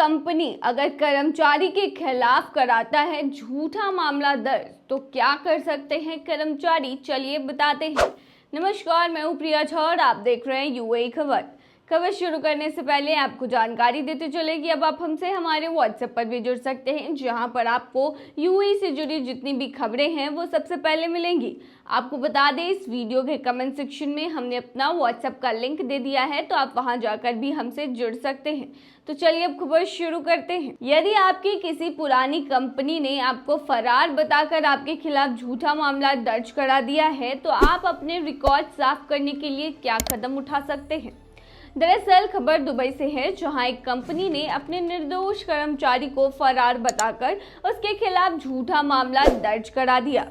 Company अगर कर्मचारी के खिलाफ कराता है झूठा मामला दर्ज तो क्या कर सकते हैं कर्मचारी, चलिए बताते हैं। नमस्कार, मैं हूं प्रिया झा और आप देख रहे हैं यूएई खबर। खबर शुरू करने से पहले आपको जानकारी देते चले कि अब आप हमसे हमारे व्हाट्सएप पर भी जुड़ सकते हैं, जहां पर आपको यूएई से जुड़ी जितनी भी खबरें हैं वो सबसे पहले मिलेंगी। आपको बता दें, इस वीडियो के कमेंट सेक्शन में हमने अपना व्हाट्सएप का लिंक दे दिया है, तो आप वहां जाकर भी हमसे जुड़ सकते हैं। तो चलिए अब खबर शुरू करते हैं। यदि आपकी किसी पुरानी कंपनी ने आपको फरार बताकर आपके खिलाफ झूठा मामला दर्ज करा दिया है, तो आप अपने रिकॉर्ड साफ करने के लिए क्या कदम उठा सकते हैं। दरअसल खबर दुबई से है, जहां एक कंपनी ने अपने निर्दोष कर्मचारी को फरार बताकर उसके खिलाफ झूठा मामला दर्ज करा दिया।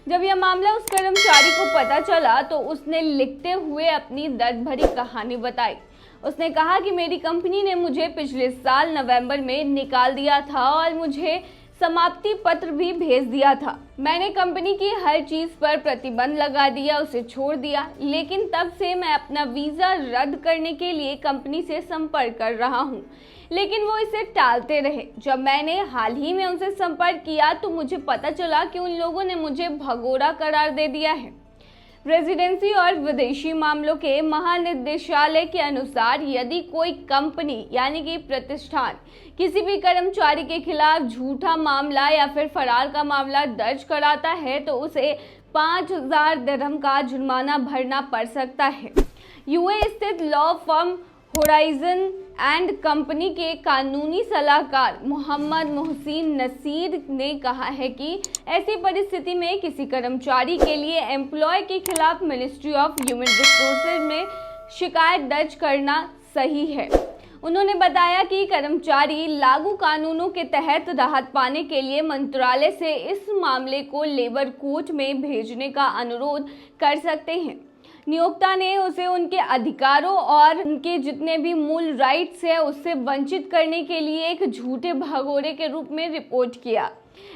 जब यह मामला उस कर्मचारी को पता चला तो उसने लिखते हुए अपनी दर्द भरी कहानी बताई। उसने कहा कि मेरी कंपनी ने मुझे पिछले साल नवंबर में निकाल दिया था और मुझे समाप्ति पत्र भी भेज दिया था। मैंने कंपनी की हर चीज पर प्रतिबंध लगा दिया, उसे छोड़ दिया, लेकिन तब से मैं अपना वीजा रद्द करने के लिए कंपनी से संपर्क कर रहा हूँ, लेकिन वो इसे टालते रहे। जब मैंने हाल ही में उनसे संपर्क किया तो मुझे पता चला कि उन लोगों ने मुझे भगोड़ा करार दे दिया है। रेजिडेंसी और विदेशी मामलों के महानिदेशालय के अनुसार यदि कोई कंपनी यानी कि प्रतिष्ठान किसी भी कर्मचारी के खिलाफ झूठा मामला या फिर फरार का मामला दर्ज कराता है तो उसे 5,000 दिरहम का जुर्माना भरना पड़ सकता है। यूए स्थित law firm horizon and company के कानूनी सलाहकार मोहम्मद मोहसिन नसीर ने कहा है कि ऐसी परिस्थिति में किसी कर्मचारी के लिए एम्प्लॉय के खिलाफ मिनिस्ट्री ऑफ ह्यूमन रिसोर्सेज में शिकायत दर्ज करना सही है। उन्होंने बताया कि कर्मचारी लागू कानूनों के तहत राहत पाने के लिए मंत्रालय से इस मामले को लेबर कोर्ट में भेजने का अनुरोध कर सकते हैं। नियोक्ता ने उसे उनके अधिकारों और उनके जितने भी मूल राइट्स है उससे वंचित करने के लिए एक झूठे भगोड़े के रूप में रिपोर्ट किया।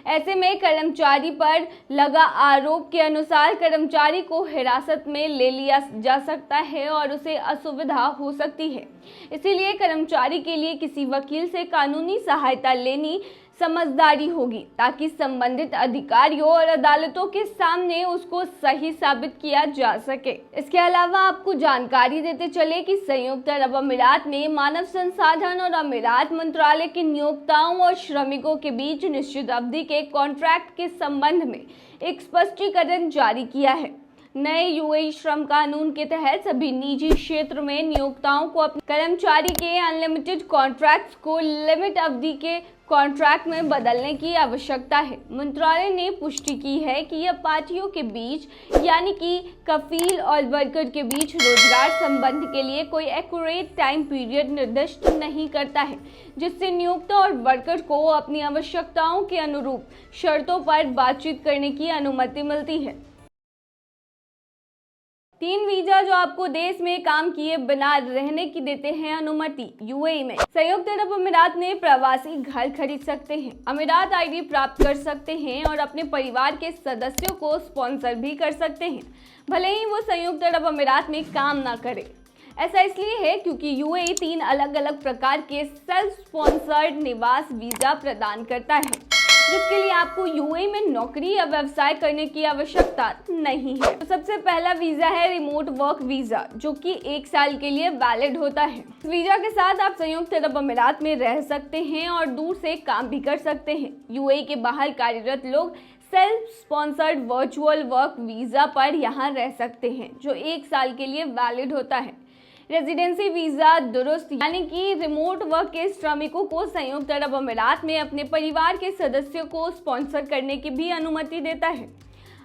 ऐसे में कर्मचारी पर लगा आरोप के अनुसार कर्मचारी को हिरासत में ले लिया जा सकता है और उसे असुविधा हो सकती है। इसीलिए कर्मचारी के लिए किसी वकील से कानूनी सहायता लेनी समझदारी होगी, ताकि संबंधित अधिकारियों और अदालतों के सामने उसको सही साबित किया जा सके। इसके अलावा आपको जानकारी देते चले कि संयुक्त अरब अमीरात में मानव संसाधन और अमीरात मंत्रालय के नियोक्ताओं और श्रमिकों के बीच निश्चित अवधि के कॉन्ट्रैक्ट के संबंध में एक स्पष्टीकरण जारी किया है। नए यूएई श्रम कानून के तहत सभी निजी क्षेत्र में नियोक्ताओं को अपने कर्मचारी के अनलिमिटेड कॉन्ट्रैक्ट्स को लिमिट अवधि के कॉन्ट्रैक्ट में बदलने की आवश्यकता है। मंत्रालय ने पुष्टि की है कि यह पार्टियों के बीच यानी कि कफील और वर्कर के बीच रोजगार संबंध के लिए कोई एक्यूरेट टाइम पीरियड निर्दिष्ट नहीं करता है, जिससे नियोक्ता और वर्कर को अपनी आवश्यकताओं के अनुरूप शर्तों पर बातचीत करने की अनुमति मिलती है। 3 वीजा जो आपको देश में काम किए बिना रहने की देते हैं अनुमति। यूएई में संयुक्त अरब अमीरात में प्रवासी घर खरीद सकते हैं, अमीरात आईडी प्राप्त कर सकते हैं और अपने परिवार के सदस्यों को स्पॉन्सर भी कर सकते हैं, भले ही वो संयुक्त अरब अमीरात में काम ना करे। ऐसा इसलिए है क्योंकि यूएई 3 अलग अलग प्रकार के सेल्फ स्पॉन्सर्ड निवास वीजा प्रदान करता है, जिसके लिए आपको यूएई में नौकरी या व्यवसाय करने की आवश्यकता नहीं है। तो सबसे पहला वीजा है रिमोट वर्क वीजा, जो कि 1 साल के लिए वैलिड होता है। इस वीजा के साथ आप संयुक्त अरब अमीरात में रह सकते हैं और दूर से काम भी कर सकते हैं। यूएई के बाहर कार्यरत लोग self sponsored virtual work visa पर यहाँ रह सकते हैं, जो 1 साल के लिए वैलिड होता है। रेजिडेंसी वीजा दुरुस्त यानी कि रिमोट वर्क के श्रमिकों को संयुक्त अरब अमीरात में अपने परिवार के सदस्यों को स्पॉन्सर करने की भी अनुमति देता है।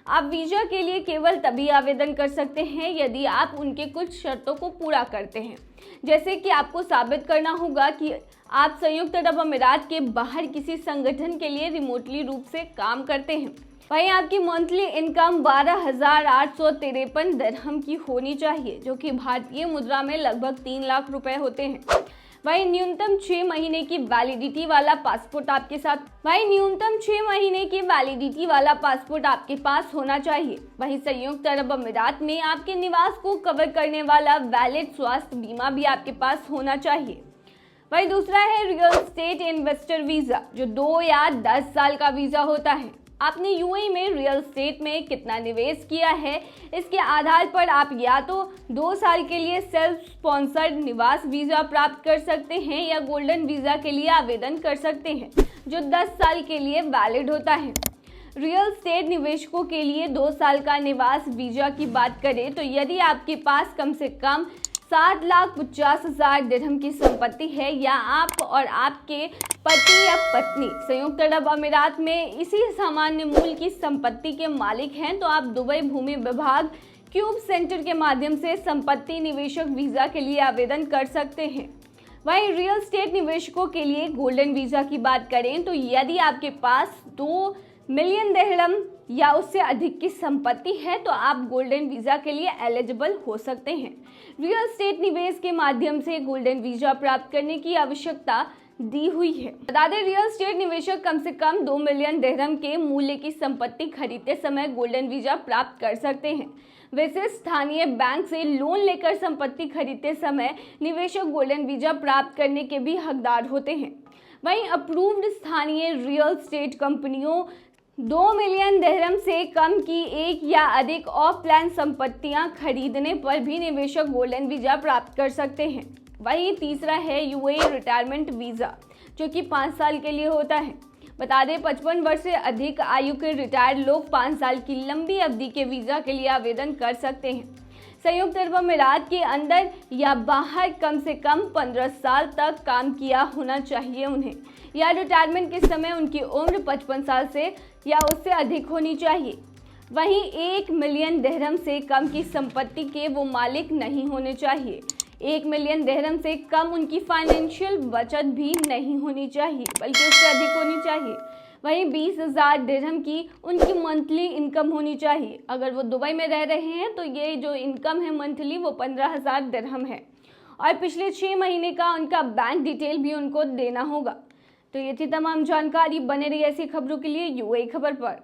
आप वीजा के लिए केवल तभी आवेदन कर सकते हैं यदि आप उनके कुछ शर्तों को पूरा करते हैं, जैसे कि आपको साबित करना होगा कि आप संयुक्त अरब अमीरात के बाहर किसी संगठन के लिए रिमोटली रूप से काम करते हैं। वहीं आपकी मंथली इनकम 12,853 दिरहम की होनी चाहिए, जो कि भारतीय मुद्रा में लगभग 3 लाख रुपए होते हैं। वहीं न्यूनतम 6 महीने की वैलिडिटी वाला पासपोर्ट आपके पास होना चाहिए। वहीं संयुक्त अरब अमीरात में आपके निवास को कवर करने वाला वैलिड स्वास्थ्य बीमा भी आपके पास होना चाहिए। वही दूसरा है रियल स्टेट इन्वेस्टर वीजा, जो 2 या 10 साल का वीजा होता है। आपने यूएई में रियल स्टेट में कितना निवेश किया है, इसके आधार पर आप या तो 2 साल के लिए सेल्फ स्पॉन्सर्ड निवास वीजा प्राप्त कर सकते हैं या गोल्डन वीजा के लिए आवेदन कर सकते हैं, जो 10 साल के लिए वैलिड होता है। रियल स्टेट निवेशकों के लिए 2 साल का निवास वीजा की बात करें तो यदि आपके पास कम से कम 7,50,000 दिरहम की संपत्ति है या आप और आपके पति या पत्नी संयुक्त अरब अमीरात में इसी सामान्य मूल्य की संपत्ति के मालिक हैं, तो आप दुबई भूमि विभाग क्यूब सेंटर के माध्यम से संपत्ति निवेशक वीजा के लिए आवेदन कर सकते हैं। वहीं रियल स्टेट निवेशकों के लिए गोल्डन वीजा की बात करें तो यदि आपके पास 2 मिलियन दिरहम या उससे अधिक की संपत्ति है तो आप गोल्डन वीजा के लिए एलिजिबल हो सकते हैं। रियल स्टेट निवेश के माध्यम से गोल्डन वीजा प्राप्त करने की आवश्यकता दी हुई है। बता दें, रियल स्टेट निवेशक कम से कम 2 मिलियन दिरहम के मूल्य की संपत्ति खरीदते समय गोल्डन वीजा प्राप्त कर सकते हैं। वैसे स्थानीय बैंक से लोन लेकर संपत्ति खरीदते समय निवेशक गोल्डन वीजा प्राप्त करने के भी हकदार होते हैं। वहीं अप्रूव्ड स्थानीय रियल स्टेट कंपनियों 2 मिलियन दिरहम से कम की एक या अधिक ऑफ प्लान संपत्तियां खरीदने पर भी निवेशक गोल्डन वीजा प्राप्त कर सकते हैं। वहीं तीसरा है यूएई रिटायरमेंट वीजा, जो कि 5 साल के लिए होता है। बता दें, 55 वर्ष से अधिक आयु के रिटायर्ड लोग 5 साल की लंबी अवधि के वीजा के लिए आवेदन कर सकते हैं। संयुक्त अरब अमीरात के अंदर या बाहर कम से कम 15 साल तक काम किया होना चाहिए उन्हें, या रिटायरमेंट के समय उनकी उम्र 55 साल से या उससे अधिक होनी चाहिए। वहीं 1 मिलियन दिरहम से कम की संपत्ति के वो मालिक नहीं होने चाहिए। 1 मिलियन दिरहम से कम उनकी फाइनेंशियल बचत भी नहीं होनी चाहिए, बल्कि उससे अधिक होनी चाहिए। वहीं 20,000 दिरहम की उनकी मंथली इनकम होनी चाहिए। अगर वो दुबई में रह रहे हैं तो ये जो इनकम है मंथली वो 15,000 दिरहम है, और पिछले 6 महीने का उनका बैंक डिटेल भी उनको देना होगा। तो ये थी तमाम जानकारी। बने रही ऐसी खबरों के लिए यूएई खबर पर।